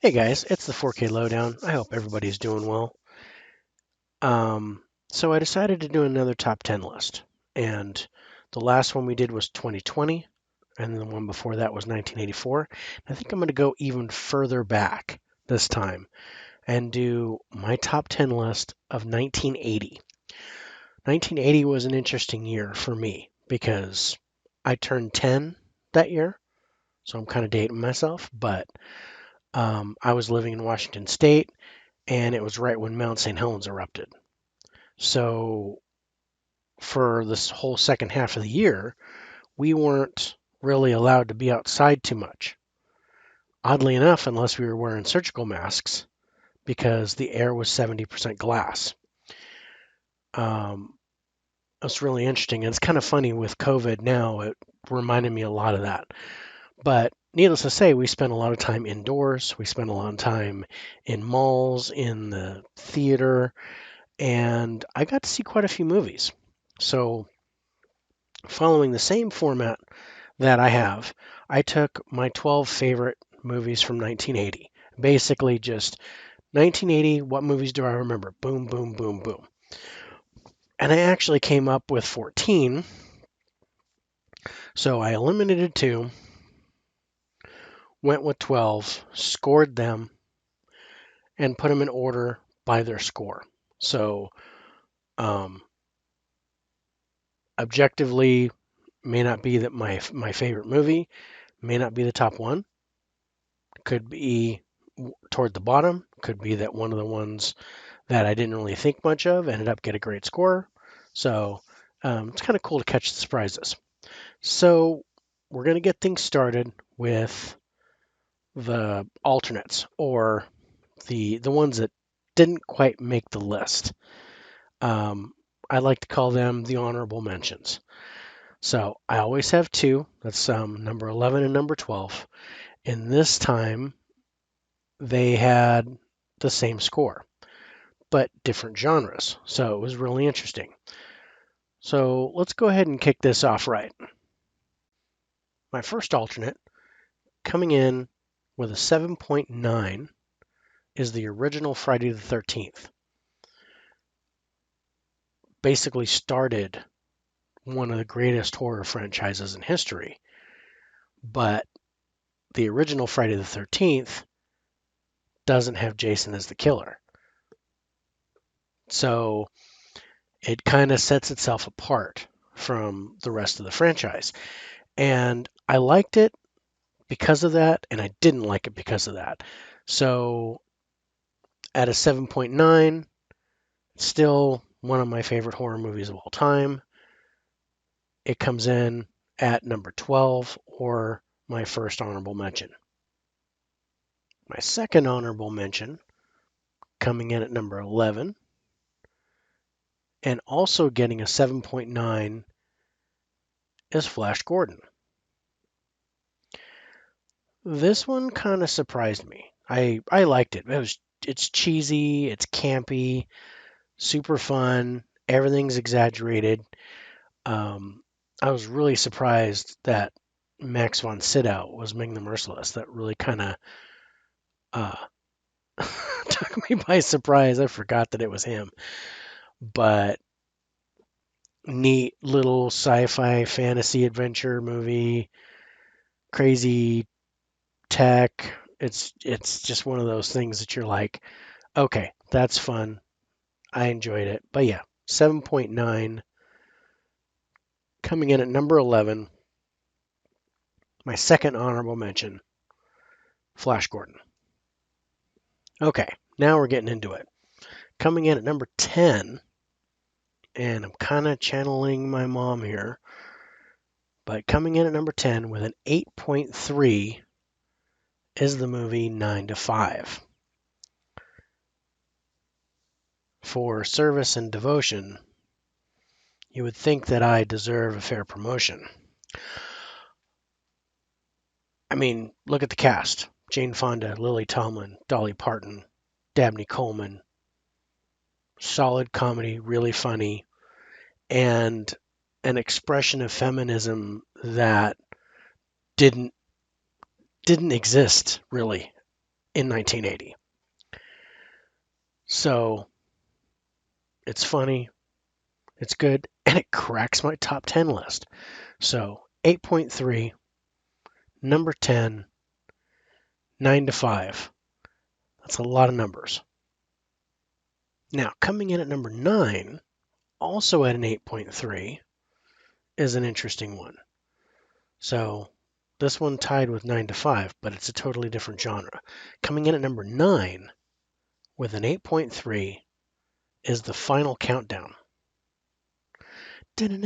Hey guys, it's the 4K Lowdown. I hope everybody's doing well. So I decided to do another top 10 list. And the last one we did was 2020, and the one before that was 1984. I think I'm going to go even further back this time and do my top 10 list of 1980. 1980 was an interesting year for me because I turned 10 that year, so I'm kind of dating myself, but I was living in Washington State and it was right when Mount St. Helens erupted. So for this whole second half of the year, we weren't really allowed to be outside too much. Oddly enough, unless we were wearing surgical masks, because the air was 70% glass. Um, it's really interesting. And it's kind of funny with COVID now, it reminded me a lot of that. But needless to say, we spent a lot of time indoors. We spent a lot of time in malls, in the theater, and I got to see quite a few movies. So, following the same format that I have, I took my 12 favorite movies from 1980. Basically, just 1980, what movies do I remember? Boom, boom, boom, boom. And I actually came up with 14. So I eliminated two, went with 12, scored them, and put them in order by their score. So, um, objectively, may not be that my favorite movie, may not be the top one, could be toward the bottom, could be that one of the ones that I didn't really think much of ended up get a great score. So it's kind of cool to catch the surprises. So we're going to get things started with the alternates or the ones that didn't quite make the list. Um, I like to call them the honorable mentions. So I always have two. That's number 11 and number 12. And this time they had the same score, but different genres. So it was really interesting. So let's go ahead and kick this off right. My first alternate, coming in with a 7.9, is the original Friday the 13th. Basically started one of the greatest horror franchises in history. But the original Friday the 13th doesn't have Jason as the killer. So it kind of sets itself apart from the rest of the franchise. And I liked it because of that, and I didn't like it because of that. So at a 7.9, still one of my favorite horror movies of all time. It comes in at number 12, or my first honorable mention. My second honorable mention, coming in at number 11, and also getting a 7.9, is Flash Gordon. This one kind of surprised me. I liked it. It's cheesy, it's campy, super fun. Everything's exaggerated. Um, I was really surprised that Max von Sydow was Ming the Merciless. That really kind of uh, took me by surprise. I forgot that it was him. But neat little sci-fi fantasy adventure movie, crazy tech. It's just one of those things that you're like, okay, that's fun. I enjoyed it. But yeah, 7.9, coming in at number 11. My second honorable mention, Flash Gordon. Okay, now we're getting into it. Coming in at number 10, and I'm kind of channeling my mom here, but coming in at number 10 with an 8.3 is the movie 9 to 5. For service and devotion, you would think that I deserve a fair promotion. I mean, look at the cast. Jane Fonda, Lily Tomlin, Dolly Parton, Dabney Coleman. Solid comedy, really funny, and an expression of feminism that didn't didn't exist really in 1980. So it's funny, it's good, and it cracks my top 10 list. So 8.3, number 10, 9 to 5. That's a lot of numbers. Now, coming in at number 9, also at an 8.3, is an interesting one. So this one tied with 9 to 5, but it's a totally different genre. Coming in at number 9 with an 8.3 is The Final Countdown. That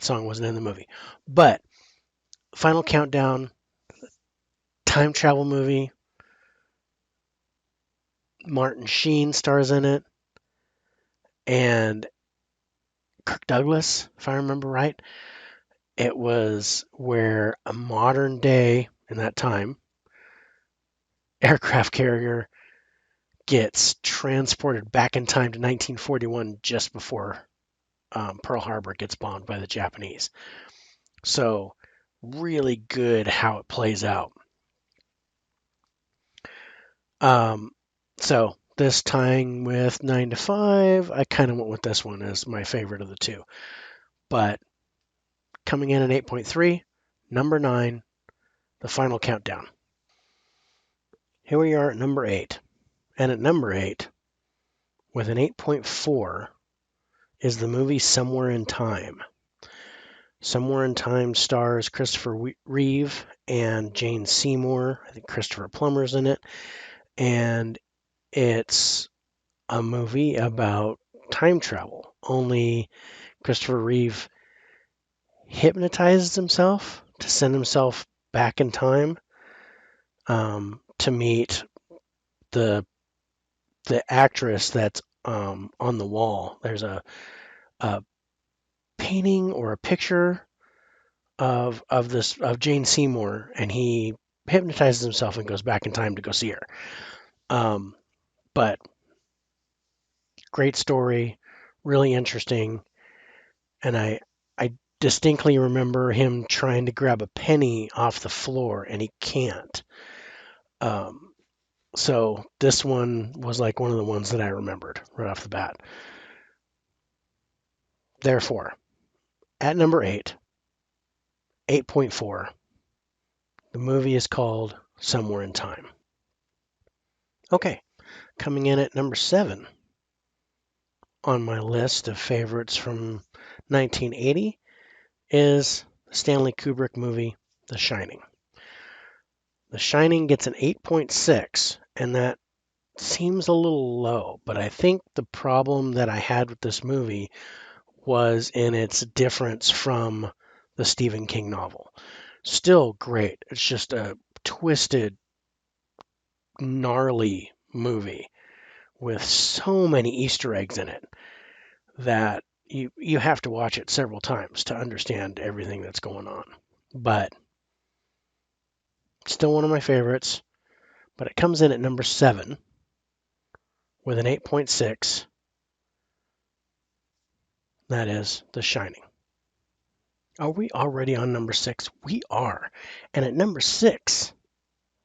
song wasn't in the movie. But Final Countdown, time travel movie. Martin Sheen stars in it. And Kirk Douglas, if I remember right. It was where a modern day, in that time, aircraft carrier gets transported back in time to 1941 just before Pearl Harbor gets bombed by the Japanese. So really good how it plays out. So this tying with 9 to 5, I kind of went with this one as my favorite of the two. But coming in at 8.3, number 9, The Final Countdown. Here we are at number 8. And at number 8, with an 8.4, is the movie Somewhere in Time. Somewhere in Time stars Christopher Reeve and Jane Seymour. I think Christopher Plummer's in it. And it's a movie about time travel. Only Christopher Reeve hypnotizes himself to send himself back in time to meet the actress that's on the wall. There's a painting or a picture of Jane Seymour, and he hypnotizes himself and goes back in time to go see her. But great story, really interesting, and I distinctly remember him trying to grab a penny off the floor and he can't. So this one was like one of the ones that I remembered right off the bat. Therefore, at number 8, 8.4, the movie is called Somewhere in Time. Okay, coming in at number 7 on my list of favorites from 1980 is the Stanley Kubrick movie, The Shining. The Shining gets an 8.6, and that seems a little low, but I think the problem that I had with this movie was in its difference from the Stephen King novel. Still great. It's just a twisted, gnarly movie with so many Easter eggs in it that you have to watch it several times to understand everything that's going on. But still one of my favorites. But it comes in at number 7 with an 8.6. That is The Shining. Are we already on number 6? We are. And at number 6,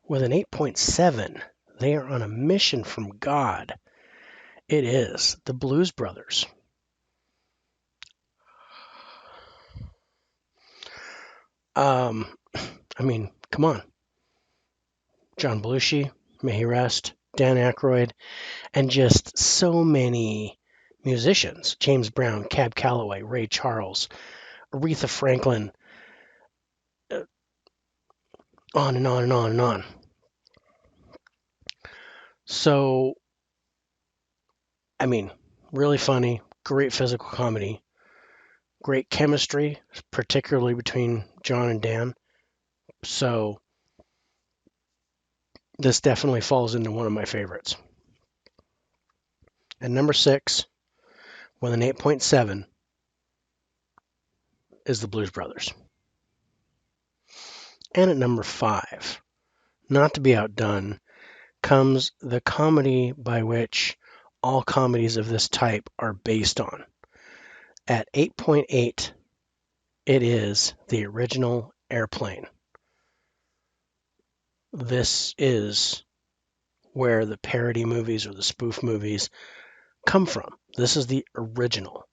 with an 8.7, they are on a mission from God. It is The Blues Brothers. I mean, come on. John Belushi, may he rest, Dan Aykroyd, and just so many musicians. James Brown, Cab Calloway, Ray Charles, Aretha Franklin, on and on and on and on. So, I mean, really funny, great physical comedy, great chemistry, particularly between John and Dan. So, this definitely falls into one of my favorites. And number 6, with an 8.7, is The Blues Brothers. And at number 5, not to be outdone, comes the comedy by which all comedies of this type are based on. At 8.8, it is the original Airplane. this is where the parody movies or the spoof movies come from. This is the original.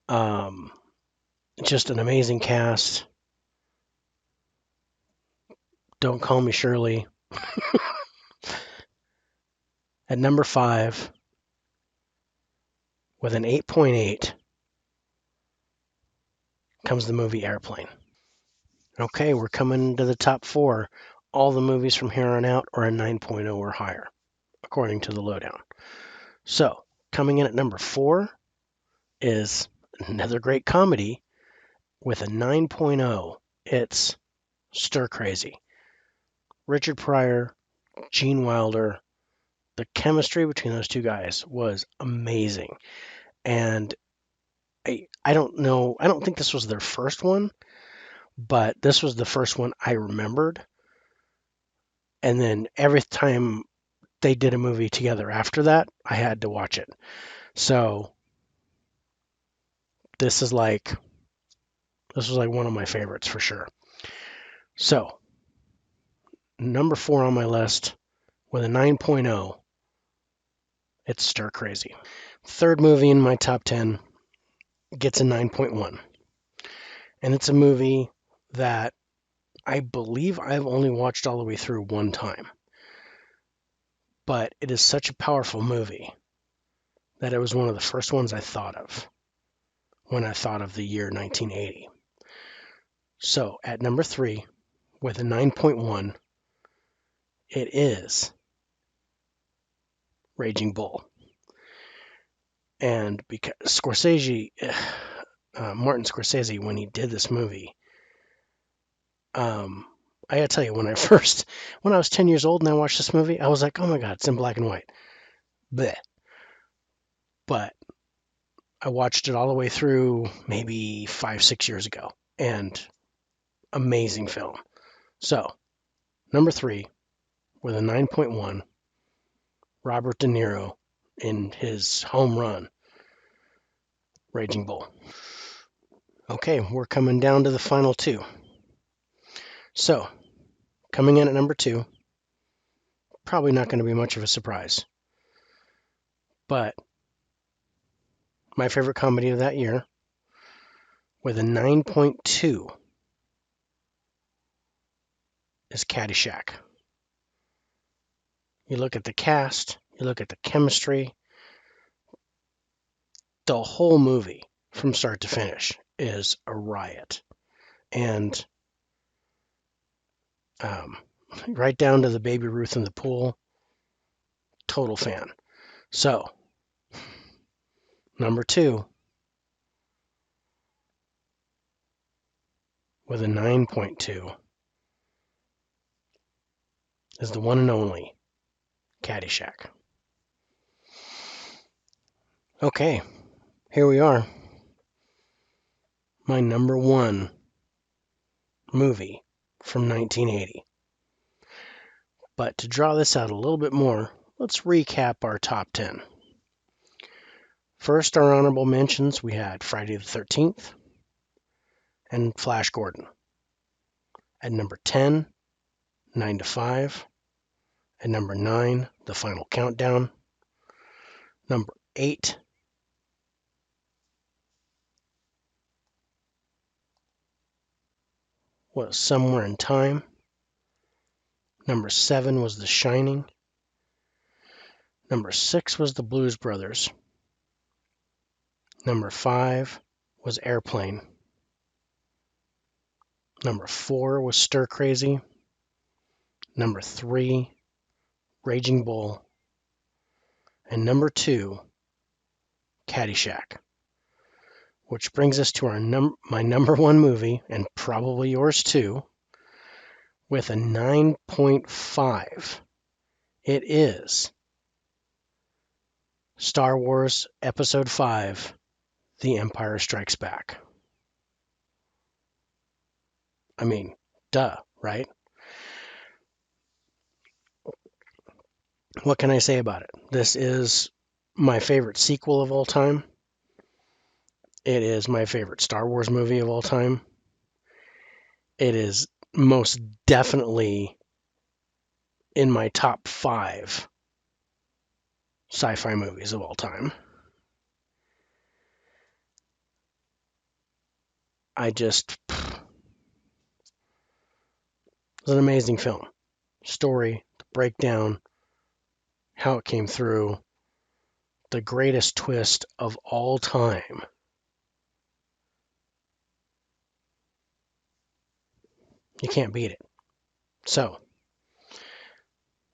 Um, just an amazing cast. Don't Call Me Shirley. At number 5, with an 8.8, comes the movie Airplane. Okay, we're coming to the top 4. All the movies from here on out are a 9.0 or higher, according to the Lowedown. So, coming in at number 4 is another great comedy with a 9.0. It's Stir Crazy. Richard Pryor, Gene Wilder, the chemistry between those two guys was amazing. And I don't know, I don't think this was their first one, but this was the first one I remembered. And then every time they did a movie together after that, I had to watch it. So this was like one of my favorites for sure. So number 4 on my list with a 9.0, it's Stir Crazy. Third movie in my top 10 gets a 9.1. And it's a movie that I believe I've only watched all the way through one time. But it is such a powerful movie that it was one of the first ones I thought of when I thought of the year 1980. So at number 3, with a 9.1, it is Raging Bull. And because Martin Scorsese, when he did this movie, I gotta tell you, when I was 10 years old and I watched this movie, I was like, oh my God, it's in black and white. Bleh. But I watched it all the way through maybe 5-6 years ago, and amazing film. So, number 3, with a 9.1, Robert De Niro in his home run, Raging Bull. Okay, we're coming down to the final 2. So, coming in at number 2, probably not going to be much of a surprise, but my favorite comedy of that year, with a 9.2, is Caddyshack. You look at the cast, you look at the chemistry, the whole movie from start to finish is a riot. And right down to the Baby Ruth in the pool, total fan. So, number 2, with a 9.2, is the one and only Caddyshack. Okay, here we are. My number 1 movie from 1980. But to draw this out a little bit more, let's recap our top 10. First, our honorable mentions, we had Friday the 13th and Flash Gordon. At number 10, 9 to 5. At number 9, The Final Countdown. Number 8, was Somewhere in Time. Number 7 was The Shining. Number 6 was The Blues Brothers. Number 5 was Airplane. Number 4 was Stir Crazy. Number 3, Raging Bull. And number 2, Caddyshack. Which brings us to my number 1 movie, and probably yours too, with a 9.5. It is Star Wars Episode 5, The Empire Strikes Back. I mean, duh, right? What can I say about it? This is my favorite sequel of all time. It is my favorite Star Wars movie of all time. It is most definitely in my top 5 sci-fi movies of all time. It's an amazing film. Story, the breakdown, how it came through, the greatest twist of all time. You can't beat it. So,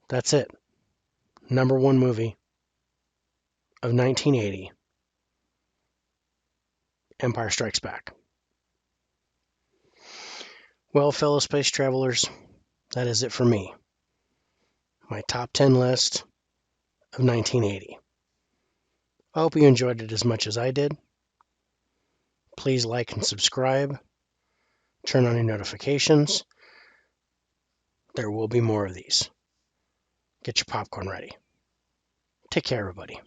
that's it. Number 1 movie of 1980, Empire Strikes Back. Well, fellow space travelers, that is it for me. My top 10 list of 1980. I hope you enjoyed it as much as I did. Please like and subscribe. Turn on your notifications. There will be more of these. Get your popcorn ready. Take care, everybody.